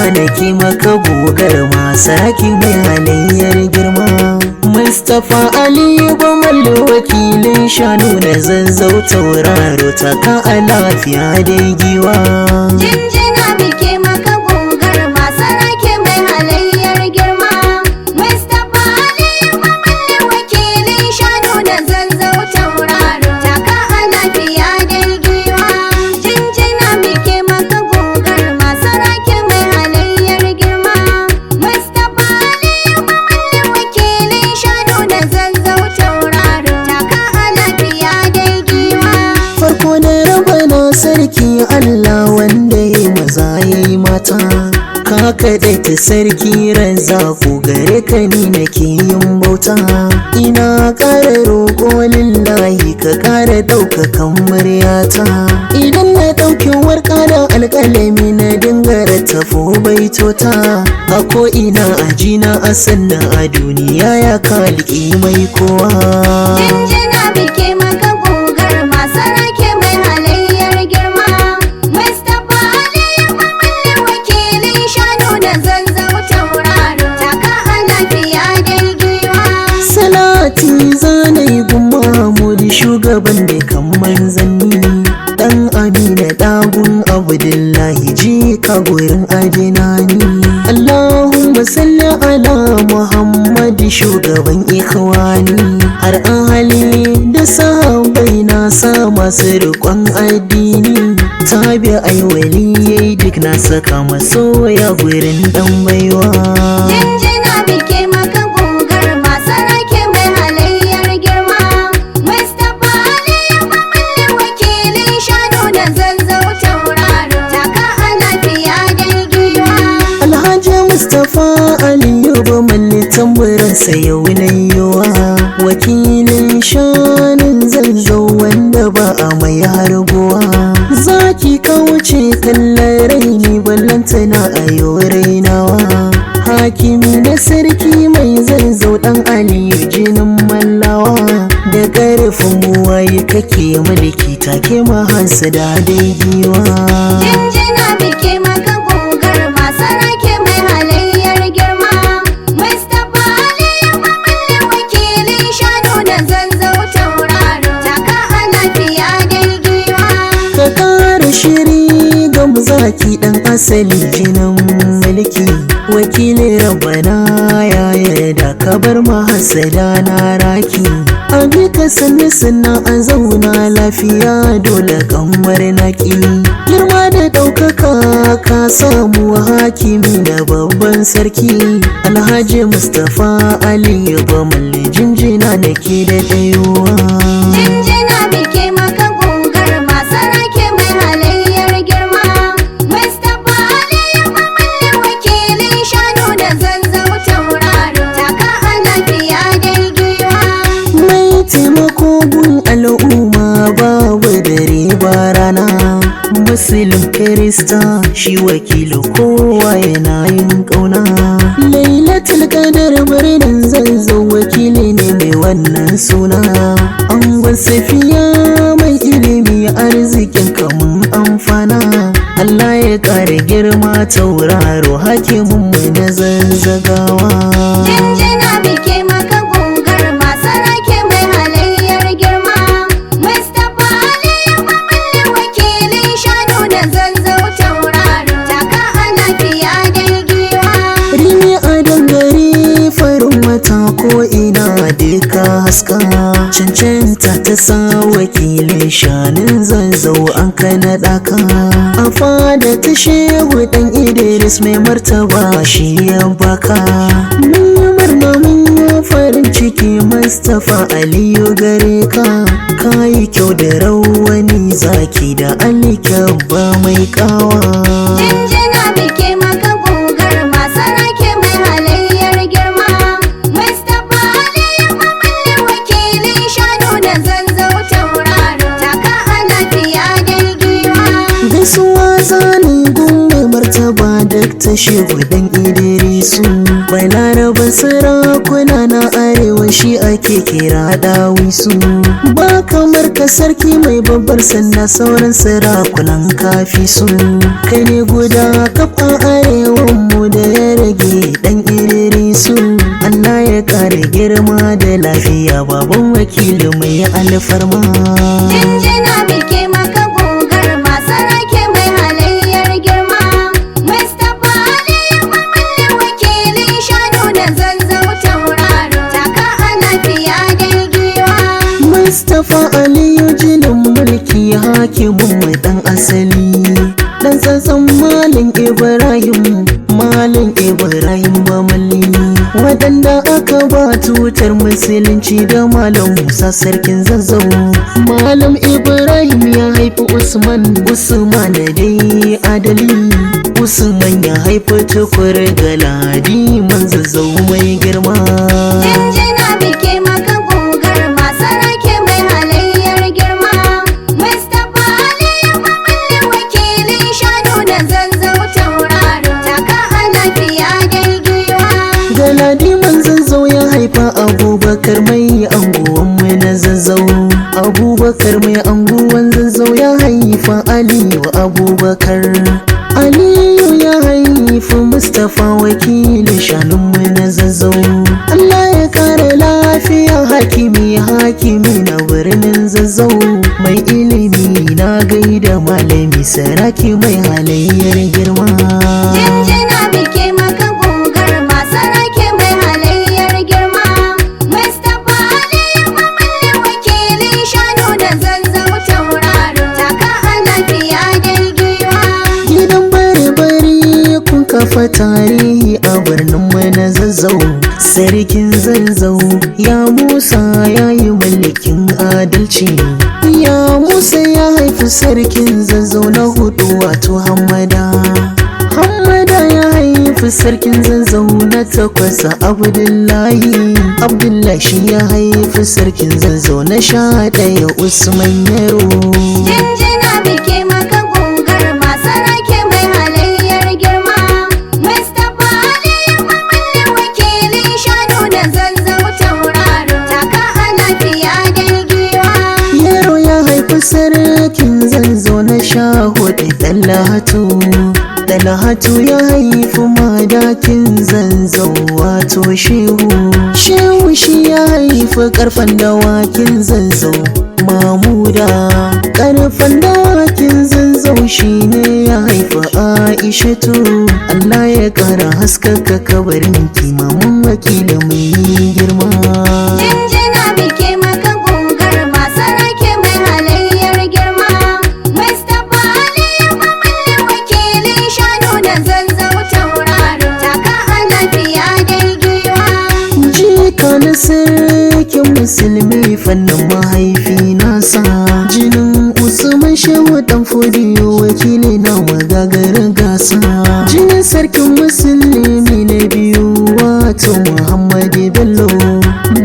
jinjina da ke maka gogar masaraki mai halayyar girma. Mustapha Ali Gwamnati wakilin shanu da Zazzau tauraro ta ka a lafiya dai giwa. Jinjina muke maka gogar masaraki mai halayyar girma. Mustapha Ali Gwamnati wakilin shanu da Zazzau tauraro ta ka a lafiya dai giwa. Jinjina muke maka gogar masaraki mai halayyar girma. Mustapha Ali Gwamnati wakilin shanu da Zazzau tauraro ta ka a lafiya dai giwa. Farko da rabana sarki Allah wanda ya maza ya yi mata, ka kaɗaita sarki razzaku gare ka ni nake yin bauta. Ina ƙara roƙo lillahi ka ƙara ɗaukakan muryata. Idan na ɗauki warƙa da alƙalami na dinga rattafo baitota, a ko'ina a jina a sanna a duniya ya kaliki mai kowa. Jinjina muke maka gogar masaraki mai halayyar girma. Mustapha Ali Gwamnati wakilin shanu da Zazzau tauraro ta ka a lafiya dai giwa. Salati zanai gumma muri shugaban da kan manzanni, dan Amina dagun Abdullahi ji ka gurin adinani. Allahumma salli ala Muhammad shugaban ikhwani, har ahali da sahabbai na sa masu riƙon addini. Tabi ai waliyai duk na saka masoya gurin dan baiwa. Jinjina muke maka gogar masaraki mai halayyar girma. Mustapha Ali Gwamnati wakilin shanu da Zazzau tauraro ta ka a lafiya dai giwa. Alhaji Mustapha Aliyu Gwamnati tamburansa yau na yiwa, wakilin shanun Zazzau wanda ba a mai harguwa. Zaki ka wuce kallon raini ballantana a yau rainawa. Hakimi na sarki mai Zazzau dan Aliyu jinin mallawa, da ƙarfin buwaye kake mulki take mahansa da dai giwa. Jinjina muke maka gogar masaraki mai halayyar girma. Mustapha Ali Gwamnati wakilin shanu da Zazzau tauraro ta ka a lafiya dai giwa. Ka ƙara shiri ga zaki ɗan asali jinin mulki, wakilin rabbana ya yarda ka bar mahasada na raki. Abi ka sanni suna a zauna lafiya dole kamar naki. Girma da ɗaukaka ka samu hakimi da babban sarki. Alhaji Mustapha Ali Gwamnati jinjina nake da ɗayuwa. Jinjina muke maka gogar masaraki mai halayyar girma. Mustapha Ali Gwamnati wakilin shanu da Zazzau tauraro ta ka a lafiya dai giwa. Mai taimako gun al'umma babu dare ba rana. Musulun Kirista shi wakilu kowa yana yin ƙauna. Lailatul Qadar birnin Zazzau wakili ne mai wannan suna. Angon Safiya mai ilimi arzikin kamun amfana. Allah ya ƙara girma tauraro hakimin mu na Zazzagawa. Jinjina muke maka gogar masaraki mai halayyar girma. Mustapha Ali Gwamnati wakilin shanu da Zazzau tauraro ta ka a lafiya dai giwa. Rimi a dangare farin wata ko ina duka haska, cancanta ta sa wakilin shanun Zazzau an kana ɗaka. A fada ta shehu ɗan Idris mai martaba shi ya baka. Mun murna mun farin ciki Mustapha Aliyu gare ka. Kayi kyau da rawani zaki da alkyabba mai kawa. Jinjina muke maka gogar masaraki mai halayyar girma. Mustapha Ali Gwamnati wakilin shanu da Zazzau tauraro ta ka a lafiya dai giwa. Gaisuwa zane gun mai martaba Dakta Shehu dan Idrisu, balaraban sarakuna na arewa shi ake kira dawisu. Ba kamar ka sarki mai babbar sanda sauran sarakunan kafi su. Kai ne guda kaf a arewan da lafiya baban wakili mai alfarma. Jinjina muke maka gogar masu rake mai halayyar girma. Mustapha Aliyu Mamalle wakilin shanu da zazzau tauraro. Taka a lafiya dai giwa. Mustapha Aliyu jinin mulki hakimin mai dan asali. Dan tsatsan Malam Ibrahim, Malam Ibrahim Mamalle. Waɗanda aka ba tutar musulunci da Malam Musa sarkin zazzau. Malam Ibrahim ya haifi Usman, Usman dai adali. Usman ya haifi Tukur Galadi man zazzau mai girma. Jinjina muke maka gogar masu rake mai halayyar girma. Mustapha Aliyu Mamalle wakilin shanu da zazzau tauraro. Taka a lafiya dai giwa. Galadi man zazzau ya haifa Abubakar mai anguwan mu na zazzau. Abubakar mai anguwan zazzau ya haifa Aliyu Abubakar. Aliyu ya haifi Mustapha wakilin shanunmu na zazzau. Allah ya kara lafiya hakimi, hakimi na birnin zazzau. Mai ilimi na gaida malami saraki mai halayyar girma. Jinjina muke maka gogar masu rake mai halayyar girma. Mustapha Aliyu Mamalle wakilin shanu da zazzau tauraro. Taka a lafiya dai giwa. Gidan bari-bari kun kafa tarihi a birnin mu na zazzau. Sarkin zazzau ya Musa ya yi mulkin adalci. Ya Musa ya haifi sarkin zazzau na hudu wato Hammada. Hammada ya haifi sarkin zazzau na takwas Abdullahi. Abdullahi shi ya haifi sarkin zazzau na 11 Usman Yaro. Jinjina muke maka gogar masu rake mai halayyar girma. Mustapha Aliyu Mamalle wakilin shanu da zazzau tauraro. Taka a lafiya dai giwa. Yaro ya haifi sarkin zazzau na 14 Dalhatu. Dalhatu ya haifi madakin zazzau wato Shehu. Shehu shi ya haifi karfan dawakin zazzau Mamuda. Karfan dawakin zazzau shi ne ya haifi Aishatu. Allah ya kara haskaka kabarin kimamin wakili mai girma. Jinjina muke maka gogar masu rake mai halayyar girma. Mustapha Aliyu Mamalle wakilin shanu da zazzau tauraro. Taka a lafiya dai giwa. Jika na sarkin musulmi fannin mahaifi nasa. Jinin Usman Shehu dan Fodiyo wakili na magagarin gasa. Jinin sarkin musulmi na biyu wato Muhammadu Bello.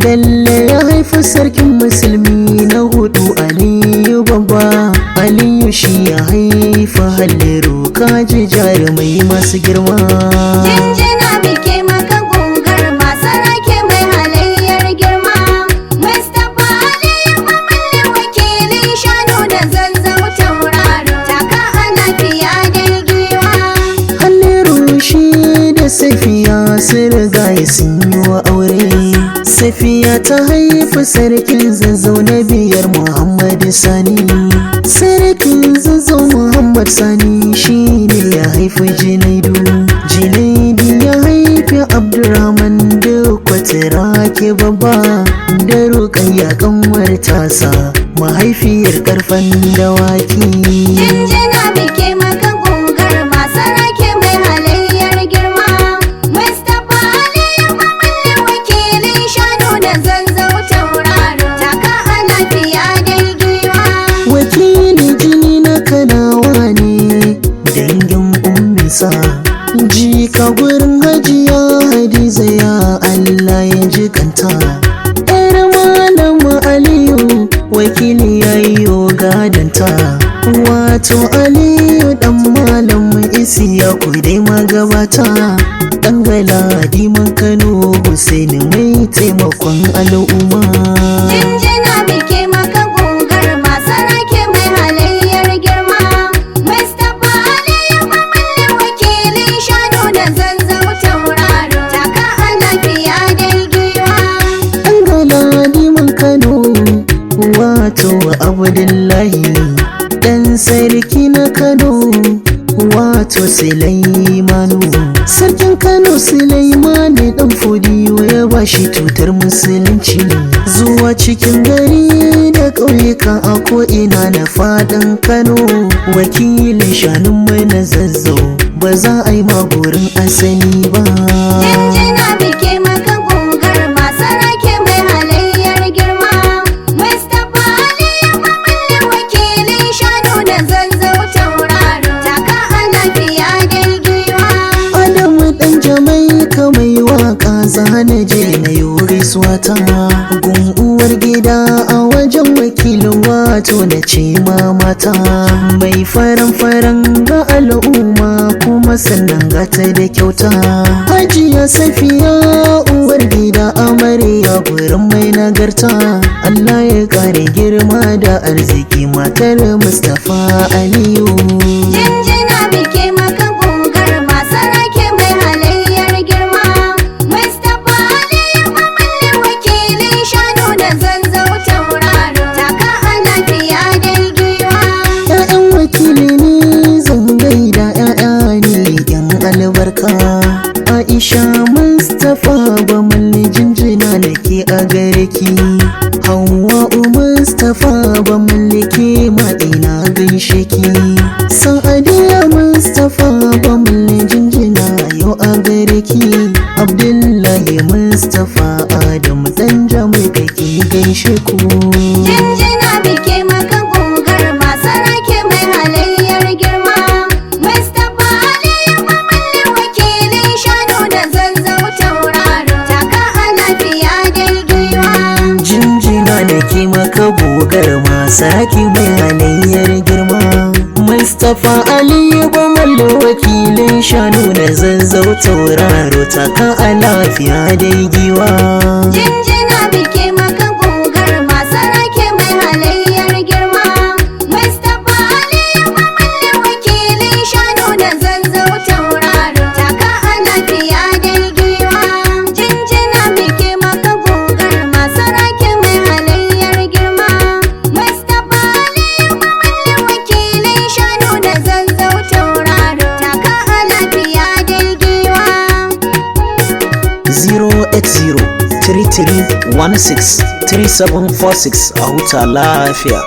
Bello ya haifi sarkin musulmi na hudu Aliyu Babba. Aliyu shi ya haifa Halliru kaji jarumai masu girma. Jinjina muke maka gogar masu rake mai halayyar girma. Mustapha Aliyu Mamalle wakilin shanu da zazzau tauraro. Taka a lafiya dai giwa. Halliru shi da Safiya sun riga sun yi wa aure. Safiya ta haifi sarkin zazzau na biyar Muhammadu Sani. Sarkin zazzau Muhammad Sani shi ne ya haifi Junaidu. Junaidu ya haifi Abdurrahman da Kwatirake Babba. Da Ruqayya kanwar tasa mahaifiyar karfan dawaki. Jinjina muke maka gogar masu rake mai halayyar girma. Mustapha Aliyu Mamalle wakilin shanu da zazzau tauraro. Taka a lafiya dai giwa. Wakili jini na Kanawa ne dangin umminsa. Jika gurin Hajiya Hadiza ya Allah ya jikanta. Yar Malam Aliyu wakili ya yi gadanta. Wato Aliyu dan Malam Isiyaku dai magabata. Dan Galadiman Kano Hussaini mai taimakon al'umma. Jinjina muke maka gogar masu rake mai halayyar girma. Mustapha Aliyu Mamalle wakilin shanu da zazzau tauraro. Taka a lafiya dai giwa. Sulaimanu. Sarkin Kano Sulaimanu dan Fodiyo ya bashi tutar musulunci. Zuwa cikin gari da ƙauyuka a ko'ina na faɗin Kano. Wakilin shanun mai na Zazzau, ba za a yi magurin asali ba. Jinjina muke maka gogar masu rake mai halayyar girma. Mustapha Aliyu Mamalle wakilin shanu da Zazzau tauraro. Taka a lafiya dai giwa. Adamu dan Jamaika mai waka zana je na yi gaisuwa ta. Gun uwar gida a wajen wakilin wato na ce mata. Mai faran ga al'umma kuma sannan gata da kyauta. Hajiya Safiya uwar gida amarya gurin mai nagarta. Allah ya kare girma da arziki matar Mustapha Aliyu. Jinjina muke maka gogar masu rake mai halayyar girma. Mustapha Aliyu Mamalle wakilin shanu da Zazzau tauraro. Taka a lafiya dai giwa. ‘Ya'yan wakili ne zan gaida ‘ya'ya ne ‘yan albarka. Aisha Mustapha Bamalle jinjina da ke a gare ki. Hawwa'u Mustapha Bamalle ke ma ina gaishe ki. Sa'adiya Mustapha Bamalle jinjina yau a gare ki. Abdullahi Mustapha Adamu dan Jamaika ke gaishe ku. Jinjina muke maka gogar masu rake mai halayyar girma. Mustapha Aliyu Mamalle wakilin shanu da Zazzau tauraro. Taka a lafiya dai giwa. Jinjina da ke maka gogar masu rake mai halayyar girma. Mustapha Aliyu Bamalle wakilin shanu da Zazzau tauraro. Taka a lafiya dai giwa. Jinjina muke maka gogar masu rake mai halayyar girma. Mustapha Aliyu Mamalle wakilin shanu da Zazzau tauraro. Taka a lafiya dai giwa. Jinjina muke maka gogar masu rake mai halayyar girma. Mustapha Aliyu Mamalle wakilin shanu da Zazzau tauraro. Taka a lafiya dai giwa. 08033163746 a huta lafiya.